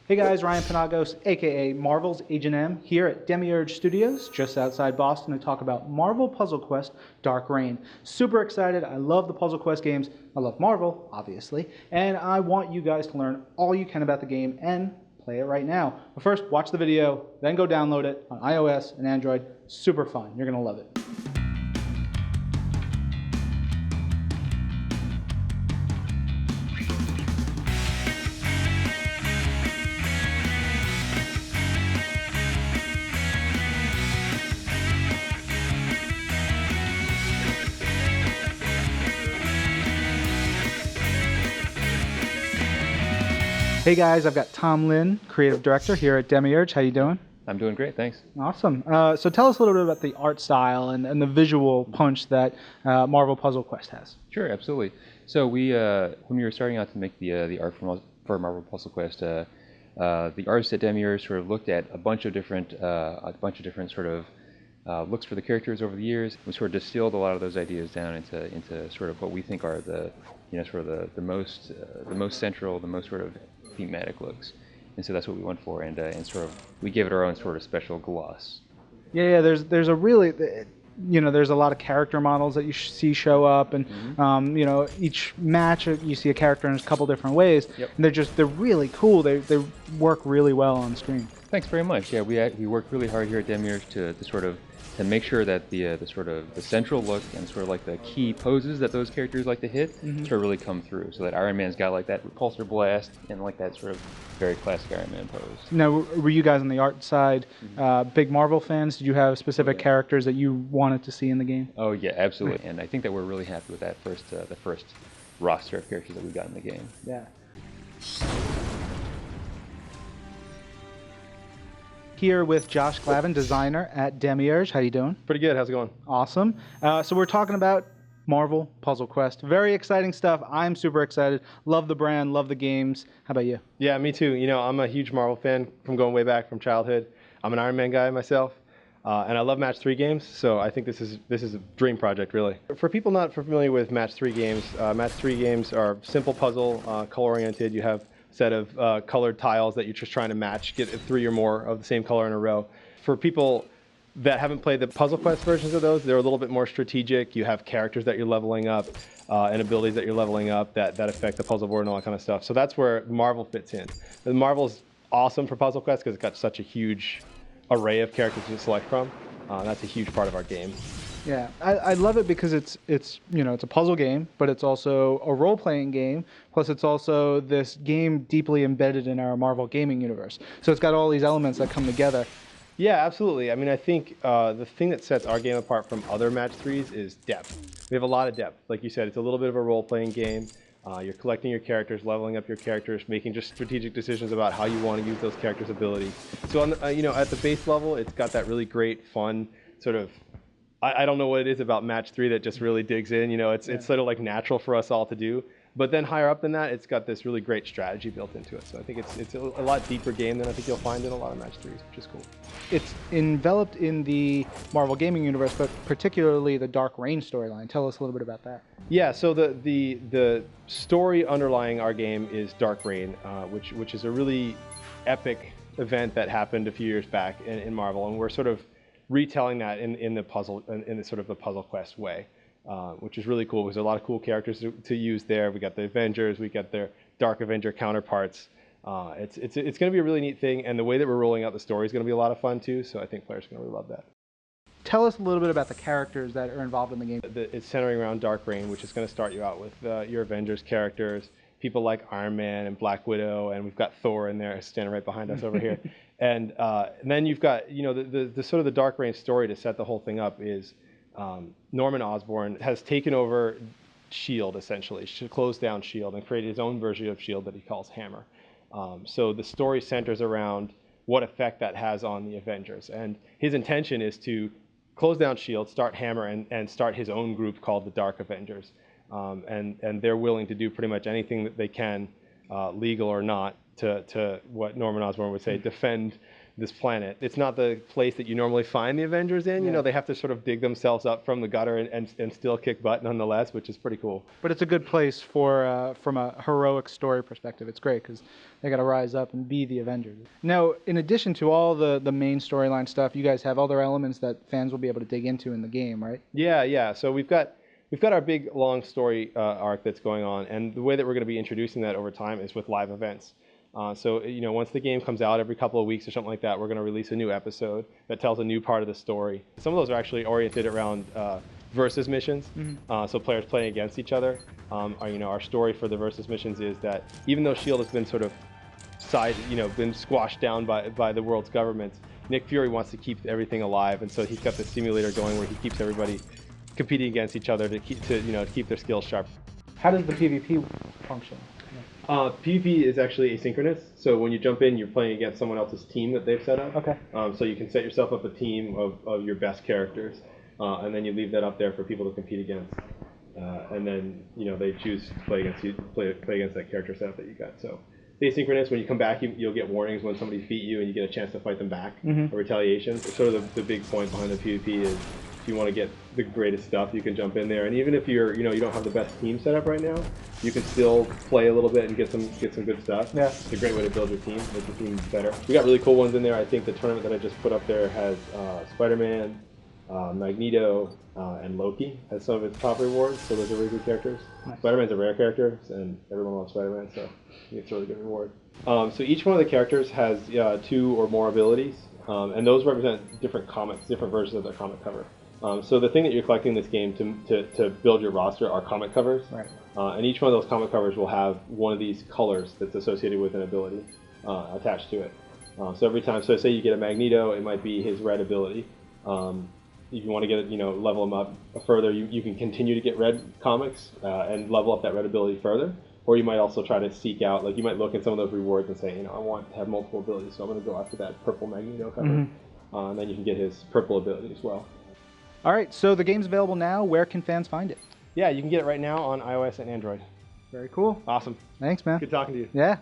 Hey guys, Ryan Penagos, aka Marvel's Agent M, here at Demiurge Studios, just outside Boston, to talk about Marvel Puzzle Quest Dark Reign. Super excited. I love the Puzzle Quest games. I love Marvel, obviously, and I want you guys to learn all you can about the game and play it right now. But first, watch the video, then go download it on iOS and Android. Super fun. You're going to love it. Hey guys, I've got Tom Lin, creative director here at Demiurge. How you doing? I'm doing great, thanks. Awesome. So tell us a little bit about the art style and the visual punch that Marvel Puzzle Quest has. Sure, absolutely. So when we were starting out to make the art for Marvel Puzzle Quest, the artists at Demiurge sort of looked at a bunch of different sort of looks for the characters over the years. We sort of distilled a lot of those ideas down into sort of what we think are the most central, the most sort of thematic looks. And so that's what we went for, and sort of we gave it our own sort of special gloss. Yeah. There's a really, there's a lot of character models that you see show up, and each match you see a character in a couple different ways. Yep. And they're really cool. They work really well on screen. Thanks very much. Yeah, we worked really hard here at Demiurge to sort of make sure that the sort of the central look and sort of like the key poses that those characters like to hit sort of really come through. So that Iron Man's got like that repulsor blast and like that sort of very classic Iron Man pose. Now, were you guys on the art side big Marvel fans? Did you have specific characters that you wanted to see in the game? Oh yeah, absolutely. And I think that we're really happy with that the first roster of characters that we've got in the game. Yeah. Here with Josh Glavin, designer at Demiurge. How you doing? Pretty good. How's it going? Awesome. So we're talking about Marvel Puzzle Quest. Very exciting stuff. I'm super excited. Love the brand. Love the games. How about you? Yeah, me too. You know, I'm a huge Marvel fan from going way back from childhood. I'm an Iron Man guy myself, and I love Match 3 games. So I think this is a dream project, really. For people not familiar with Match 3 games are simple puzzle, color-oriented. You have set of colored tiles that you're just trying to match, get 3 or more of the same color in a row. For people that haven't played the Puzzle Quest versions of those, they're a little bit more strategic. You have characters that you're leveling up and abilities that you're leveling up that affect the puzzle board and all that kind of stuff. So that's where Marvel fits in. The Marvel's awesome for Puzzle Quest because it's got such a huge array of characters to select from. That's a huge part of our game. Yeah, I love it because it's a puzzle game, but it's also a role-playing game. Plus, it's also this game deeply embedded in our Marvel gaming universe. So it's got all these elements that come together. Yeah, absolutely. I mean, I think the thing that sets our game apart from other Match 3s is depth. We have a lot of depth. Like you said, it's a little bit of a role-playing game. You're collecting your characters, leveling up your characters, making just strategic decisions about how you want to use those characters' abilities. So on the, at the base level, it's got that really great, fun sort of. I don't know what it is about Match 3 that just really digs in. It's sort of like natural for us all to do. But then higher up than that, it's got this really great strategy built into it. So I think it's a lot deeper game than I think you'll find in a lot of Match 3s, which is cool. It's enveloped in the Marvel gaming universe, but particularly the Dark Reign storyline. Tell us a little bit about that. Yeah, so the story underlying our game is Dark Reign, which is a really epic event that happened a few years back in Marvel, and we're sort of retelling that in the sort of the Puzzle Quest way, which is really cool because there are a lot of cool characters to use there. We got the Avengers, we got their Dark Avenger counterparts. It's going to be a really neat thing, and the way that we're rolling out the story is going to be a lot of fun too. So I think players are going to really love that. Tell us a little bit about the characters that are involved in the game. It's centering around Dark Reign, which is going to start you out with your Avengers characters, people like Iron Man and Black Widow, and we've got Thor in there standing right behind us over here. And then you've got, the sort of the Dark Reign story to set the whole thing up is Norman Osborn has taken over S.H.I.E.L.D. essentially, closed down S.H.I.E.L.D. and created his own version of S.H.I.E.L.D. that he calls Hammer. So the story centers around what effect that has on the Avengers. And his intention is to close down S.H.I.E.L.D., start Hammer, and start his own group called the Dark Avengers. And they're willing to do pretty much anything that they can, legal or not, to what Norman Osborn would say, defend this planet. It's not the place that you normally find the Avengers in. You know, they have to sort of dig themselves up from the gutter and still kick butt nonetheless, which is pretty cool. But it's a good place for from a heroic story perspective. It's great because they got to rise up and be the Avengers. Now, in addition to all the main storyline stuff, you guys have other elements that fans will be able to dig into in the game, right? Yeah. So we've got our big long story arc that's going on, and the way that we're going to be introducing that over time is with live events. So, you know, once the game comes out every couple of weeks or something like that, we're going to release a new episode that tells a new part of the story. Some of those are actually oriented around versus missions, so players playing against each other. Our story for the versus missions is that even though S.H.I.E.L.D. has been sort of been squashed down by the world's governments, Nick Fury wants to keep everything alive, and so he's got this simulator going where he keeps everybody competing against each other to keep their skills sharp. How does the PvP function? PvP is actually asynchronous, so when you jump in, you're playing against someone else's team that they've set up. Okay. So you can set yourself up a team of your best characters, and then you leave that up there for people to compete against. And then they choose to play against you, play against that character setup that you got. So it's asynchronous. When you come back, you'll get warnings when somebody beat you, and you get a chance to fight them back. A retaliation. It's sort of the big point behind the PvP is, if you want to get the greatest stuff, you can jump in there, and even if you don't have the best team set up right now, you can still play a little bit and get some good stuff. Yeah. It's a great way to build your team, make your team better. We got really cool ones in there. I think the tournament that I just put up there has Spider-Man, Magneto, and Loki as some of its top rewards. So those are really good characters. Nice. Spider-Man's a rare character, and everyone loves Spider-Man, so it's a really good reward. So each one of the characters has 2 or more abilities, and those represent different comics, different versions of their comic cover. So the thing that you're collecting in this game to build your roster are comic covers. Right. And each one of those comic covers will have one of these colors that's associated with an ability attached to it. So every time, so say you get a Magneto, it might be his red ability. If you want to get level him up further, you can continue to get red comics and level up that red ability further. Or you might also try to seek out, like you might look at some of those rewards and say, I want to have multiple abilities, so I'm going to go after that purple Magneto cover. And then you can get his purple ability as well. All right, so the game's available now. Where can fans find it? Yeah, you can get it right now on iOS and Android. Very cool. Awesome. Thanks, man. Good talking to you. Yeah.